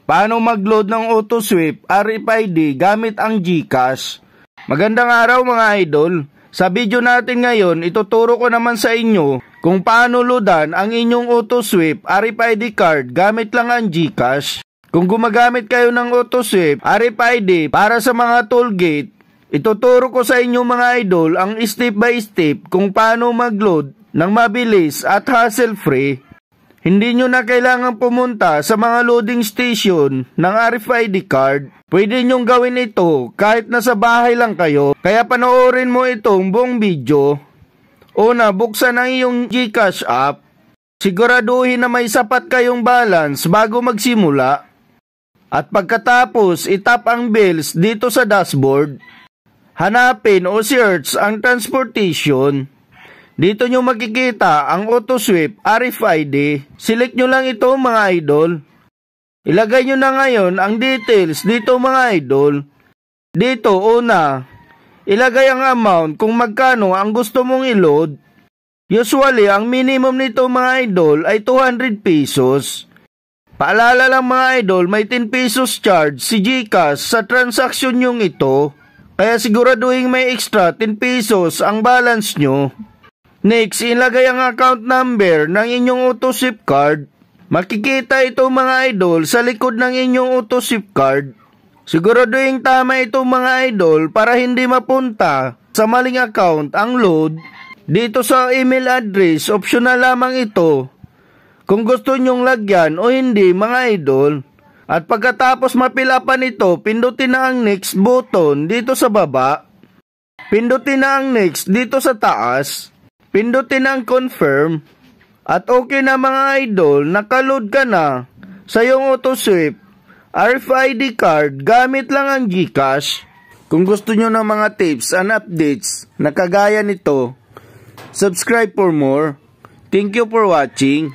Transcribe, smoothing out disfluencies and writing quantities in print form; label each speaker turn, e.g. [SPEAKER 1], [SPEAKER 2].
[SPEAKER 1] Paano mag-load ng AutoSweep RFID gamit ang GCash? Magandang araw mga idol. Sa video natin ngayon, ituturo ko naman sa inyo kung paano loadan ang inyong AutoSweep RFID card gamit lang ang GCash. Kung gumagamit kayo ng AutoSweep RFID para sa mga tollgate, ituturo ko sa inyo mga idol ang step by step kung paano mag-load ng mabilis at hassle-free. Hindi nyo na kailangan pumunta sa mga loading station ng RFID card. Pwede nyong gawin ito kahit nasa bahay lang kayo. Kaya panoorin mo itong buong video. Una, buksan ang iyong GCash app. Siguraduhin na may sapat kayong balance bago magsimula. At pagkatapos, itap ang bills dito sa dashboard. Hanapin o search ang transportation. Dito nyo makikita ang AutoSweep RFID. Select nyo lang ito mga idol. Ilagay nyo na ngayon ang details dito mga idol. Dito una, ilagay ang amount kung magkano ang gusto mong i-load. Usually, ang minimum nito mga idol ay 200 pesos. Paalala lang mga idol, may 10 pesos charge si GCash sa transaction nyong ito. Kaya siguraduhin may extra 10 pesos ang balance nyo. Next, ilagay ang account number ng inyong AutoSweep card. Makikita ito mga idol sa likod ng inyong AutoSweep card. Siguraduhin tama ito mga idol para hindi mapunta sa maling account ang load. Dito sa email address, optional lamang ito. Kung gusto nyong lagyan o hindi mga idol. At pagkatapos mapilapan ito, pindutin na ang next button dito sa baba. Pindutin na ang next dito sa taas. Pindutin ang confirm. At okay na mga idol, nakaload ka na sa iyong AutoSweep RFID card gamit lang ang GCash. Kung gusto nyo ng mga tips and updates na kagaya nito, subscribe for more. Thank you for watching.